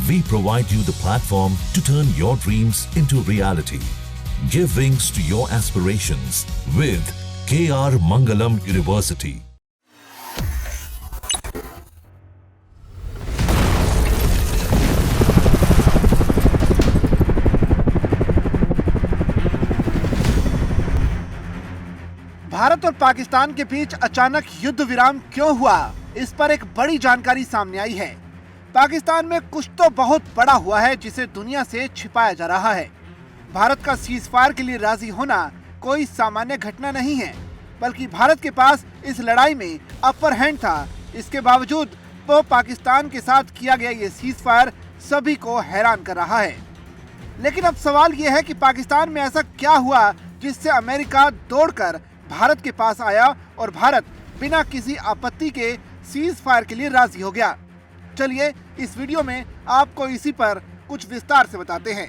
We provide you the platform to turn your dreams into reality. Give wings to your aspirations with KR Mangalam University. Bharat और पाकिस्तान के बीच अचानक युद्ध विराम क्यों हुआ, इस पर एक बड़ी जानकारी सामने आई है। पाकिस्तान में कुछ तो बहुत बड़ा हुआ है जिसे दुनिया से छिपाया जा रहा है। भारत का सीजफायर के लिए राजी होना कोई सामान्य घटना नहीं है, बल्कि भारत के पास इस लड़ाई में अपर हैंड था। इसके बावजूद वो पाकिस्तान के साथ किया गया ये सीजफायर सभी को हैरान कर रहा है। लेकिन अब सवाल ये है कि पाकिस्तान में ऐसा क्या हुआ जिससे अमेरिका दौड़कर भारत के पास आया और भारत बिना किसी आपत्ति के सीज फायर के लिए राजी हो गया। चलिए इस वीडियो में आपको इसी पर कुछ विस्तार से बताते हैं।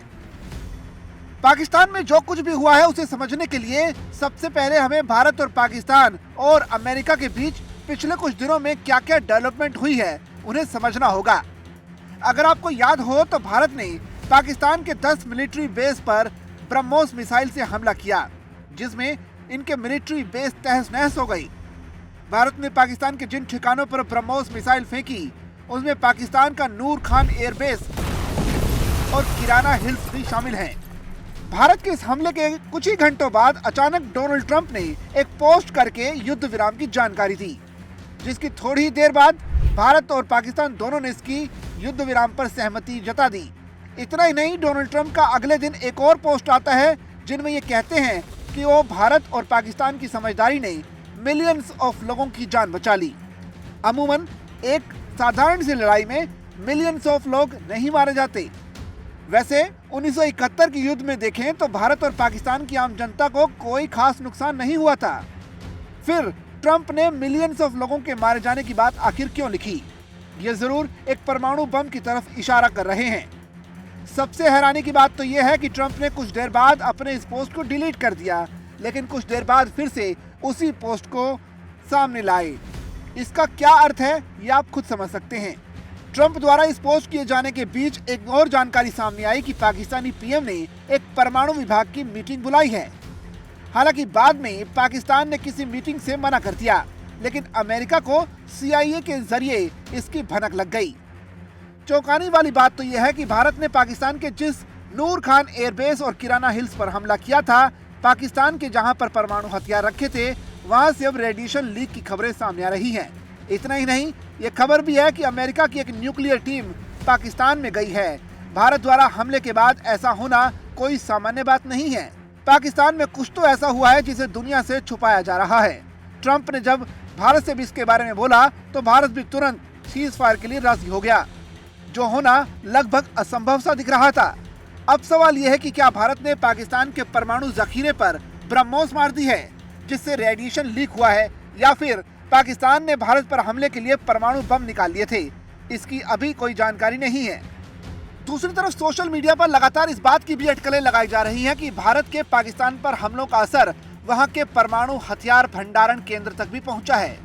पाकिस्तान में जो कुछ भी हुआ है उसे समझने के लिए सबसे पहले हमें भारत और पाकिस्तान और अमेरिका के बीच पिछले कुछ दिनों में क्या क्या डेवलपमेंट हुई है उन्हें समझना होगा। अगर आपको याद हो तो भारत ने पाकिस्तान के 10 मिलिट्री बेस पर ब्रह्मोस मिसाइल से हमला किया, जिसमें इनके मिलिट्री बेस तहस नहस हो गई। भारत ने पाकिस्तान के जिन ठिकानों पर ब्रह्मोस मिसाइल फेंकी उसमें पाकिस्तान का नूर खान एयरबेस और किराना हिल्स भी शामिल हैं। भारत के इस हमले के कुछ ही घंटों बाद अचानक डोनाल्ड ट्रंप ने एक पोस्ट करके युद्ध विराम की जानकारी दी, जिसकी थोड़ी ही देर बाद भारत और पाकिस्तान दोनों ने इसकी युद्ध विराम पर सहमति जता दी। इतना ही नहीं, डोनाल्ड ट्रंप का अगले दिन एक और पोस्ट आता है जिनमें ये कहते हैं कि वो भारत और पाकिस्तान की समझदारी ने मिलियंस ऑफ लोगों की जान बचा ली। अमूमन एक साधारण सी लड़ाई में मिलियंस ऑफ लोग नहीं मारे जाते। वैसे 1971 के युद्ध में देखें तो भारत और पाकिस्तान की आम जनता को कोई खास नुकसान नहीं हुआ था। फिर ट्रंप ने मिलियंस ऑफ लोगों के मारे जाने की बात आखिर क्यों लिखी? ये जरूर एक परमाणु बम की तरफ इशारा कर रहे हैं। सबसे हैरानी की बात तो यह है कि ट्रंप ने कुछ देर बाद अपने इस पोस्ट को डिलीट कर दिया, लेकिन कुछ देर बाद फिर से उसी पोस्ट को सामने लाए। इसका क्या अर्थ है ये आप खुद समझ सकते हैं। ट्रंप द्वारा इस पोस्ट किए जाने के बीच एक और जानकारी सामने आई कि पाकिस्तानी पीएम ने एक परमाणु विभाग की मीटिंग बुलाई है। हालांकि बाद में पाकिस्तान ने किसी मीटिंग से मना कर दिया, लेकिन अमेरिका को CIA के जरिए इसकी भनक लग गई। चौंकाने वाली बात तो यह है कि भारत ने पाकिस्तान के जिस नूर खान एयरबेस और किराना हिल्स पर हमला किया था, पाकिस्तान के जहां पर परमाणु हथियार रखे थे वहां से अब रेडिएशन लीक की खबरें सामने आ रही हैं। इतना ही नहीं, ये खबर भी है कि अमेरिका की एक न्यूक्लियर टीम पाकिस्तान में गई है। भारत द्वारा हमले के बाद ऐसा होना कोई सामान्य बात नहीं है। पाकिस्तान में कुछ तो ऐसा हुआ है जिसे दुनिया से छुपाया जा रहा है। ट्रंप ने जब भारत से भी इसके बारे में बोला तो भारत भी तुरंत सीज फायर के लिए राजी हो गया, जो होना लगभग असंभव सा दिख रहा था। अब सवाल यह है कि क्या भारत ने पाकिस्तान के परमाणु जखीरे पर ब्रह्मोस मार दी है जिससे रेडिएशन लीक हुआ है, या फिर पाकिस्तान ने भारत पर हमले के लिए परमाणु बम निकाल लिए थे? इसकी अभी कोई जानकारी नहीं है। दूसरी तरफ सोशल मीडिया पर लगातार इस बात की भी अटकलें लगाई जा रही हैं कि भारत के पाकिस्तान पर हमलों का असर वहां के परमाणु हथियार भंडारण केंद्र तक भी पहुंचा है।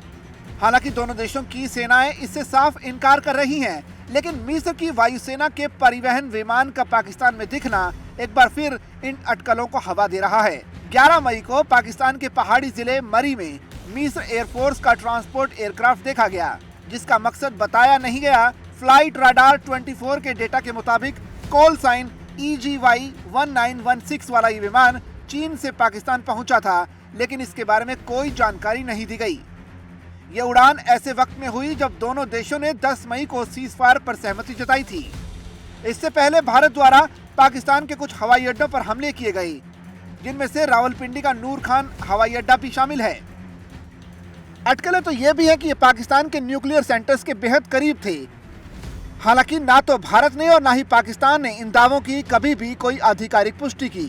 हालांकि दोनों देशों की सेनाएं इससे साफ इनकार कर रही हैं, लेकिन मिस्र की वायुसेना के परिवहन विमान का पाकिस्तान में दिखना एक बार फिर इन अटकलों को हवा दे रहा है। 11 मई को पाकिस्तान के पहाड़ी जिले मरी में मिस्र एयरफोर्स का ट्रांसपोर्ट एयरक्राफ्ट देखा गया, जिसका मकसद बताया नहीं गया। फ्लाइट राडार 24 के डेटा के मुताबिक कॉल साइन EGY 1916 वाला ये विमान चीन से पाकिस्तान पहुंचा था, लेकिन इसके बारे में कोई जानकारी नहीं दी गई। ये उड़ान ऐसे वक्त में हुई जब दोनों देशों ने 10 मई को सीज फायर पर सहमति जताई थी। इससे पहले भारत द्वारा पाकिस्तान के कुछ हवाई अड्डों पर हमले किए गए, जिनमें से रावलपिंडी का नूर खान हवाई अड्डा भी शामिल है। अटकलें तो ये भी है कि ये पाकिस्तान के न्यूक्लियर सेंटर्स के बेहद करीब थे। हालांकि ना तो भारत ने और ना ही पाकिस्तान ने इन दावों की कभी भी कोई आधिकारिक पुष्टि की,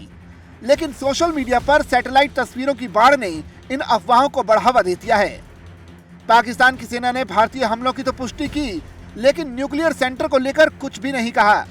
लेकिन सोशल मीडिया पर सैटेलाइट तस्वीरों की बाढ़ ने इन अफवाहों को बढ़ावा दे दिया है। पाकिस्तान की सेना ने भारतीय हमलों की तो पुष्टि की, लेकिन न्यूक्लियर सेंटर को लेकर कुछ भी नहीं कहा।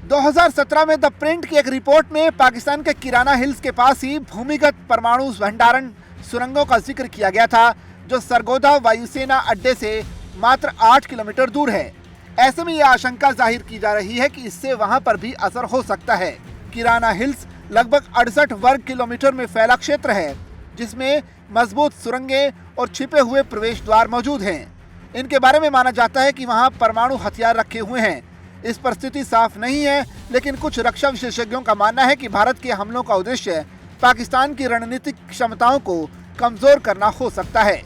2017 में द प्रिंट की एक रिपोर्ट में पाकिस्तान के किराना हिल्स के पास ही भूमिगत परमाणु भंडारण सुरंगों का जिक्र किया गया था, जो सरगोदा वायुसेना अड्डे से मात्र 8 किलोमीटर दूर है। ऐसे में यह आशंका जाहिर की जा रही है कि इससे वहां पर भी असर हो सकता है। किराना हिल्स लगभग 68 वर्ग किलोमीटर में फैला क्षेत्र है, जिसमें मजबूत सुरंगें और छिपे हुए प्रवेश द्वार मौजूद हैं। इनके बारे में माना जाता है कि वहां परमाणु हथियार रखे हुए हैं। इस पर स्थिति साफ नहीं है, लेकिन कुछ रक्षा विशेषज्ञों का मानना है कि भारत के हमलों का उद्देश्य पाकिस्तान की रणनीतिक क्षमताओं को कमजोर करना हो सकता है।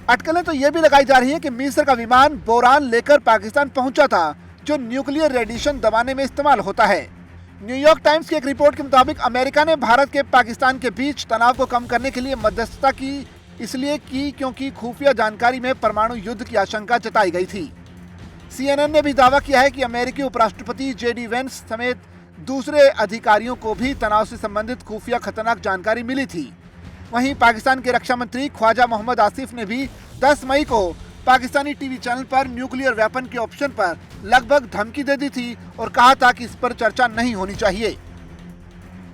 अटकलें तो ये भी लगाई जा रही है कि मिस्र का विमान बोरान लेकर पाकिस्तान पहुंचा था, जो न्यूक्लियर रेडिएशन दबाने में इस्तेमाल होता है। न्यूयॉर्क टाइम्स की एक रिपोर्ट के मुताबिक अमेरिका ने भारत के पाकिस्तान के बीच तनाव को कम करने के लिए मध्यस्थता की, इसलिए की क्योंकि खुफिया जानकारी में परमाणु युद्ध की आशंका जताई गई थी। CNN ने भी दावा किया है कि अमेरिकी उपराष्ट्रपति JD वेंस समेत दूसरे अधिकारियों को भी तनाव से संबंधित खुफिया खतरनाक जानकारी मिली थी। वहीं पाकिस्तान के रक्षा मंत्री ख्वाजा मोहम्मद आसिफ ने भी 10 मई को पाकिस्तानी टीवी चैनल पर न्यूक्लियर वेपन के ऑप्शन पर लगभग धमकी दे दी थी और कहा था कि इस पर चर्चा नहीं होनी चाहिए।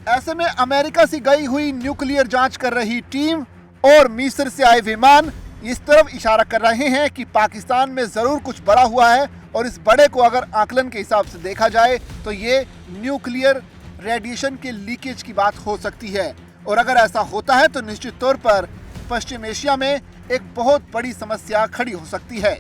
ऐसे में अमेरिका से गई हुई न्यूक्लियर जांच कर रही टीम और मिस्र से आए विमान इस तरफ इशारा कर रहे हैं कि पाकिस्तान में जरूर कुछ बड़ा हुआ है, और इस बड़े को अगर आकलन के हिसाब से देखा जाए तो ये न्यूक्लियर रेडिएशन के लीकेज की बात हो सकती है। और अगर ऐसा होता है तो निश्चित तौर पर पश्चिम एशिया में एक बहुत बड़ी समस्या खड़ी हो सकती है।